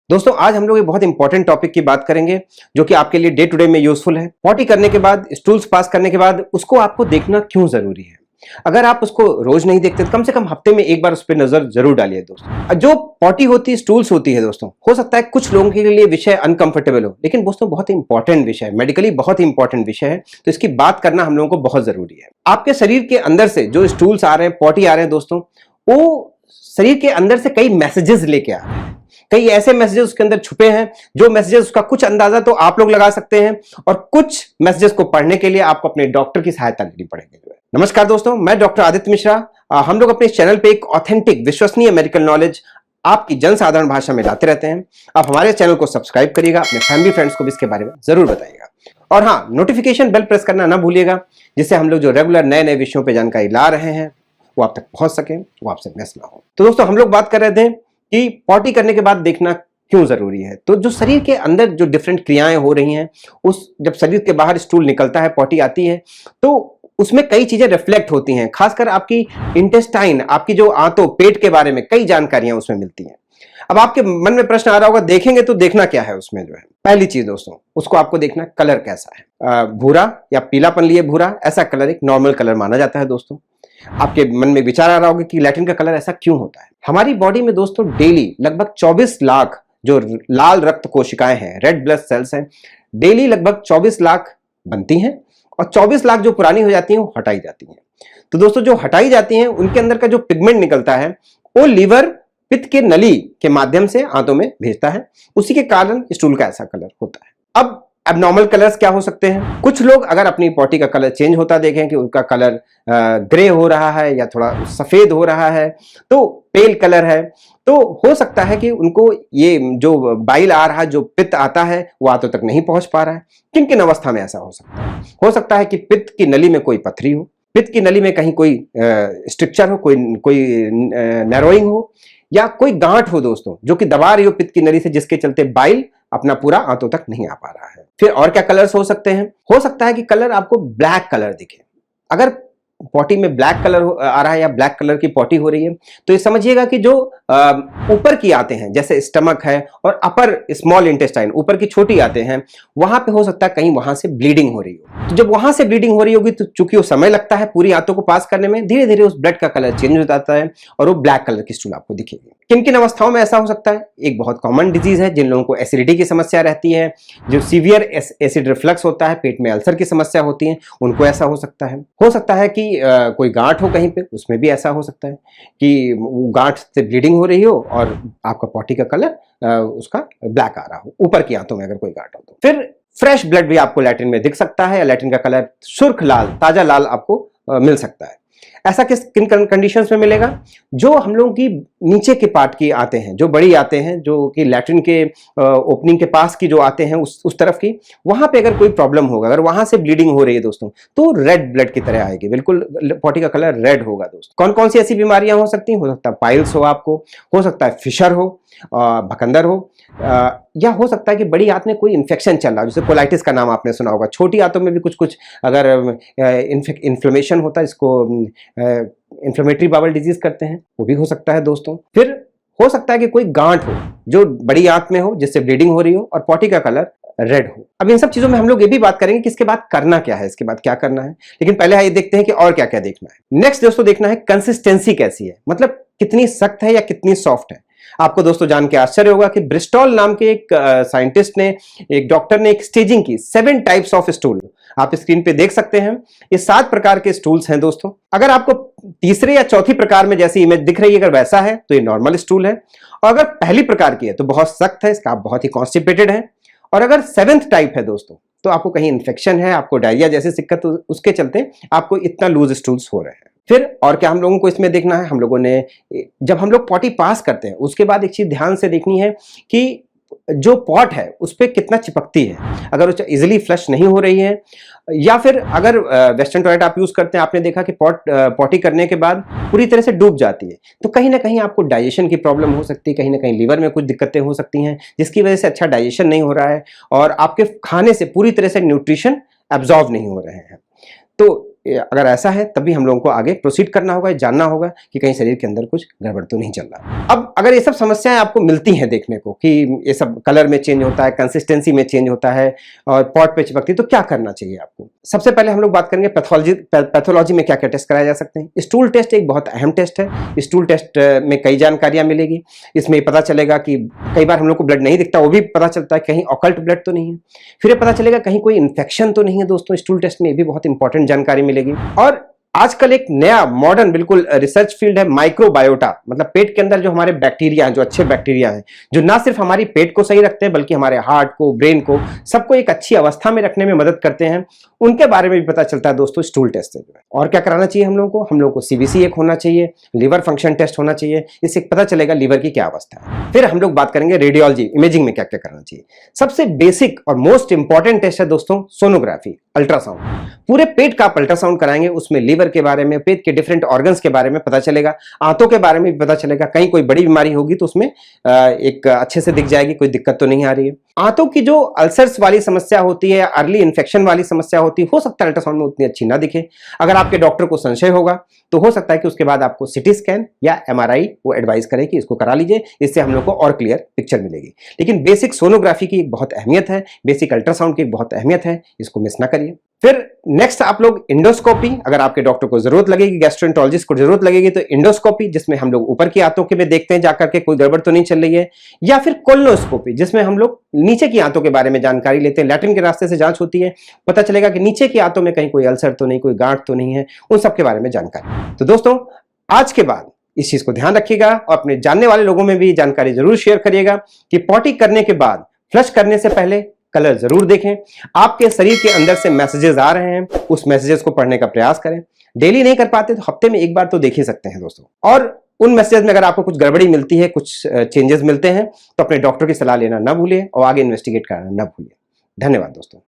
दोस्तों आज हम लोग एक बहुत इंपॉर्टेंट टॉपिक की बात करेंगे जो कि आपके लिए डे टू डे में यूजफुल है। पॉटी करने के बाद, स्टूल्स पास करने के बाद उसको आपको देखना क्यों जरूरी है। अगर आप उसको रोज नहीं देखते तो कम से कम हफ्ते में एक बार उस पर नजर जरूर डालिए दोस्तों। जो पॉटी होती है, स्टूल्स होती है दोस्तों, हो सकता है कुछ लोगों के लिए विषय अनकंफर्टेबल हो, लेकिन दोस्तों बहुत इंपॉर्टेंट विषय है, मेडिकली बहुत इंपॉर्टेंट विषय है, तो इसकी बात करना हम लोगों को बहुत जरूरी है। आपके शरीर के अंदर से जो स्टूल्स आ रहे हैं, पॉटी आ रहे हैं दोस्तों, वो शरीर के अंदर से कई मैसेजेस लेके आ रहे हैं। कई ऐसे मैसेजेस उसके अंदर छुपे हैं, जो मैसेजेस उसका कुछ अंदाजा तो आप लोग लगा सकते हैं और कुछ मैसेजेस को पढ़ने के लिए आपको अपने डॉक्टर की सहायता लेनी पड़ेगी। नमस्कार दोस्तों, मैं डॉक्टर आदित्य मिश्रा। हम लोग अपने चैनल पे एक ऑथेंटिक, विश्वसनीय मेडिकल नॉलेज आपकी जनसाधारण भाषा में लाते रहते हैं। आप हमारे चैनल को सब्सक्राइब करिएगा, अपने फैमिली फ्रेंड्स को भी इसके बारे में जरूर बताइएगा और हाँ, नोटिफिकेशन बेल प्रेस करना ना भूलिएगा, जिससे हम लोग जो रेगुलर नए नए विषयों पर जानकारी ला रहे हैं वो आप तक पहुंच सके, वो आपसे मिस ना हो। तो दोस्तों हम लोग बात कर रहे थे कि पॉटी करने के बाद देखना क्यों जरूरी है। तो जो शरीर के अंदर जो डिफरेंट क्रियाएं हो रही हैं, उस जब शरीर के बाहर स्टूल निकलता है, पॉटी आती है, तो उसमें कई चीजें रिफ्लेक्ट होती हैं। खासकर आपकी इंटेस्टाइन, आपकी जो आंतों, पेट के बारे में कई जानकारियां उसमें मिलती हैं। अब आपके मन में प्रश्न आ रहा होगा, देखेंगे तो देखना क्या है उसमें। जो है पहली चीज दोस्तों, उसको आपको देखना कलर कैसा है। भूरा या पीलापन लिए भूरा, ऐसा कलर एक नॉर्मल कलर माना जाता है दोस्तों। आपके मन में विचार आ रहा होगा कि लैटिन का कलर ऐसा क्यों होता है। हमारी बॉडी में दोस्तों डेली लगभग 24 लाख जो लाल रक्त कोशिकाएं हैं, रेड ब्लड सेल्स हैं, डेली लगभग 24 लाख बनती हैं और 24 लाख जो पुरानी हो जाती हैं वो हटाई जाती हैं। तो दोस्तों जो हटाई जाती हैं उनके अंदर का जो पिगमेंट निकलता है वो लीवर पित्त के नली के माध्यम से आंतों में भेजता है, उसी के कारण स्टूल का ऐसा कलर होता है। अब एबनॉर्मल कलर्स क्या हो सकते हैं। कुछ लोग अगर अपनी पॉटी का कलर चेंज होता देखें कि उनका कलर ग्रे हो रहा है या थोड़ा सफेद हो रहा है, तो पेल कलर है, तो हो सकता है कि उनको ये जो बाइल आ रहा है, जो पित्त आता है, वो आंतों तक नहीं पहुंच पा रहा है। किन किन अवस्था में ऐसा हो सकता है। हो सकता है कि पित्त की नली में कोई पथरी हो, पित्त की नली में कहीं कोई स्ट्रक्चर हो, कोई नैरोइंग हो, या कोई गांठ हो दोस्तों जो कि दबा रही हो पित्त की नली से, जिसके चलते बाइल अपना पूरा आंतों तक नहीं आ पा रहा है। फिर और क्या कलर्स हो सकते हैं। हो सकता है कि कलर आपको ब्लैक कलर दिखे। अगर पॉटी में ब्लैक कलर आ रहा है या ब्लैक कलर की पॉटी हो रही है, तो ये समझिएगा कि जो ऊपर की आते हैं, जैसे स्टमक है और अपर स्मॉल इंटेस्टाइन, ऊपर की छोटी आते हैं, वहां पे हो सकता है कहीं वहां से ब्लीडिंग हो रही हो। तो जब वहां से ब्लीडिंग हो रही होगी तो चूंकि वो समय लगता है पूरी आंतों को पास करने में, धीरे धीरे उस ब्लड का कलर चेंज हो जाता है और वो ब्लैक कलर की स्टूल आपको दिखेगी। किन किन अवस्थाओं में ऐसा हो सकता है। एक बहुत कॉमन डिजीज है, जिन लोगों को एसिडिटी की समस्या रहती है, जो सीवियर एसिड रिफ्लक्स होता है, पेट में अल्सर की समस्या होती है, उनको ऐसा हो सकता है। हो सकता है कि कोई गांठ हो कहीं पे, उसमें भी ऐसा हो सकता है कि वो गांठ से ब्लीडिंग हो रही हो और आपका पॉटी का कलर उसका ब्लैक आ रहा हो, ऊपर की आंतों में अगर कोई गांठ हो तो। फिर फ्रेश ब्लड भी आपको लैट्रिन में दिख सकता है, या लैट्रिन का कलर सुर्ख लाल, ताजा लाल आपको मिल सकता है। ऐसा किन कंडीशंस में मिलेगा। जो हम लोगों की नीचे के पार्ट की आते हैं, जो बड़ी आते हैं, जो कि लैट्रिन के ओपनिंग के पास की जो आते हैं, उस तरफ की, वहां पे अगर कोई प्रॉब्लम होगा, अगर वहां से ब्लीडिंग हो रही है दोस्तों, तो रेड ब्लड की तरह आएगी, बिल्कुल पॉटी का कलर रेड होगा दोस्तों। कौन कौन सी ऐसी बीमारियां हो सकती हैं। हो सकता है पाइल्स हो, आपको हो सकता है फिशर हो, भकंदर हो, या हो सकता है कि बड़ी आंत में कोई इन्फेक्शन चल रहा है, जैसे कोलाइटिस का नाम आपने सुना होगा। छोटी आंतों में भी कुछ कुछ अगर इन्फ्लेमेशन होता है, इसको इन्फ्लेमेटरी बाउल डिजीज करते हैं, वो भी हो सकता है दोस्तों। फिर हो सकता है कि कोई गांठ हो जो बड़ी आंत में हो, जिससे ब्लीडिंग हो रही हो और पॉटी का कलर रेड हो। अब इन सब चीजों में हम लोग ये भी बात करेंगे कि इसके बाद करना क्या है, इसके बाद क्या करना है, लेकिन पहले आइए देखते हैं कि और क्या क्या देखना है। नेक्स्ट दोस्तों देखना है कंसिस्टेंसी कैसी है, मतलब कितनी सख्त है या कितनी सॉफ्ट है। आपको दोस्तों जान के आश्चर्य होगा कि ब्रिस्टॉल नाम के एक साइंटिस्ट ने, एक डॉक्टर ने एक स्टेजिंग की 7 टाइप्स ऑफ स्टूल, आप स्क्रीन पे देख सकते हैं। ये 7 प्रकार के स्टूल्स हैं दोस्तों। अगर आपको तीसरे या चौथी प्रकार में जैसी इमेज दिख रही है, अगर वैसा है तो ये नॉर्मल स्टूल है, और अगर पहली प्रकार की है तो बहुत सख्त है, इसका आप बहुत ही कॉन्स्टिपेटेड है, और अगर 7th टाइप है दोस्तों तो आपको कहीं इन्फेक्शन है, आपको डायरिया जैसी दिक्कत, उसके चलते आपको इतना लूज स्टूल्स हो रहे हैं। फिर और क्या हम लोगों को इसमें देखना है। हम लोगों ने, जब हम लोग पॉटी पास करते हैं उसके बाद एक चीज ध्यान से देखनी है कि जो पॉट है उस पर कितना चिपकती है, अगर वो इजिली फ्लश नहीं हो रही है, या फिर अगर वेस्टर्न टॉयलेट आप यूज करते हैं, आपने देखा कि पॉटी करने के बाद पूरी तरह से डूब जाती है, तो कहीं ना कहीं आपको डाइजेशन की प्रॉब्लम हो सकती है, कहीं ना कहीं लीवर में कुछ दिक्कतें हो सकती हैं, जिसकी वजह से अच्छा डाइजेशन नहीं हो रहा है और आपके खाने से पूरी तरह से न्यूट्रिशन एब्जॉर्ब नहीं हो रहे हैं। तो अगर ऐसा है तभी हम लोगों को आगे प्रोसीड करना होगा, जानना होगा कि कहीं शरीर के अंदर कुछ गड़बड़ तो नहीं चल रहा। अब अगर ये सब समस्याएं आपको मिलती हैं देखने को कि ये सब कलर में चेंज होता है, कंसिस्टेंसी में चेंज होता है और पॉट पे चिपकती है, तो क्या करना चाहिए आपको? सबसे पहले हम लोग बात करेंगे पैथोलॉजी में क्या क्या टेस्ट कराए जा सकते हैं। स्टूल टेस्ट एक बहुत अहम टेस्ट है। स्टूल टेस्ट में कई जानकारियां मिलेगी। इसमें पता चलेगा कि कई बार हम लोग को ब्लड नहीं दिखता, वो भी पता चलता है कहीं ऑकल्ट ब्लड तो नहीं है। फिर ये पता चलेगा कहीं कोई इन्फेक्शन तो नहीं है। दोस्तों स्टूल टेस्ट में ये भी बहुत इंपॉर्टेंट जानकारी मिलेगी। और आजकल एक नया मॉडर्न बिल्कुल रिसर्च फील्ड है माइक्रोबायोटा, मतलब पेट के अंदर जो हमारे बैक्टीरिया हैं, जो अच्छे बैक्टीरिया हैं, जो ना सिर्फ हमारी पेट को सही रखते हैं बल्कि हमारे हार्ट को, ब्रेन को, सबको एक अच्छी अवस्था में रखने में मदद करते हैं, उनके बारे में भी पता चलता है दोस्तों स्टूल टेस्ट से। और क्या कराना चाहिए हम लोगों को? हम लोगों को सीबीसी एक होना चाहिए, लिवर फंक्शन टेस्ट होना चाहिए, इससे पता चलेगा लीवर की क्या अवस्था है। फिर हम लोग बात करेंगे रेडियोलॉजी, इमेजिंग में क्या क्या करना चाहिए। सबसे बेसिक और मोस्ट इंपॉर्टेंट टेस्ट है दोस्तों सोनोग्राफी, अल्ट्रासाउंड। पूरे पेट का आप अल्ट्रासाउंड कराएंगे, उसमें लीवर के बारे में, पेट के डिफरेंट ऑर्गन्स के बारे में पता चलेगा, आंतों के बारे में भी पता चलेगा। कहीं कोई बड़ी बीमारी होगी तो उसमें एक अच्छे से दिख जाएगी, कोई दिक्कत तो नहीं आ रही है। आंतों की जो अल्सर्स वाली समस्या होती है, अर्ली इन्फेक्शन वाली समस्या होती है, हो सकता है अल्ट्रासाउंड में उतनी अच्छी ना दिखे। अगर आपके डॉक्टर को संशय होगा तो हो सकता है कि उसके बाद आपको सिटी स्कैन या एमआरआई वो एडवाइस करे कि इसको करा लीजिए, इससे हम लोग को और क्लियर पिक्चर मिलेगी। लेकिन बेसिक सोनोग्राफी की एक बहुत अहमियत है, बेसिक अल्ट्रासाउंड की एक बहुत अहमियत है, इसको मिस ना करिए। फिर नेक्स्ट आप लोग इंडोस्कोपी, अगर आपके डॉक्टर को जरूरत लगेगी, गैस्ट्रोएंटरोलॉजिस्ट को जरूरत लगेगी तो इंडोस्कोपी, जिसमें हम लोग ऊपर की आंतों के में देखते हैं जाकर के कोई गड़बड़ तो नहीं चल रही है, या फिर कोलोनोस्कोपी, जिसमें हम लोग नीचे की आंतों के बारे में जानकारी लेते हैं, लैट्रिन के रास्ते से जांच होती है, पता चलेगा कि नीचे की आंतों में कहीं कोई अल्सर तो नहीं, कोई गांठ तो नहीं है, उन सब के बारे में जानकारी। तो दोस्तों आज के बाद इस चीज को ध्यान रखिएगा और अपने जानने वाले लोगों में भी जानकारी जरूर शेयर करिएगा कि पॉटी करने के बाद फ्लश करने से पहले कलर जरूर देखें। आपके शरीर के अंदर से मैसेजेस आ रहे हैं, उस मैसेजेस को पढ़ने का प्रयास करें। डेली नहीं कर पाते तो हफ्ते में एक बार तो देख ही सकते हैं दोस्तों। और उन मैसेजेस में अगर आपको कुछ गड़बड़ी मिलती है, कुछ चेंजेस मिलते हैं तो अपने डॉक्टर की सलाह लेना ना भूलिए और आगे इन्वेस्टिगेट करना ना भूलिए। धन्यवाद दोस्तों।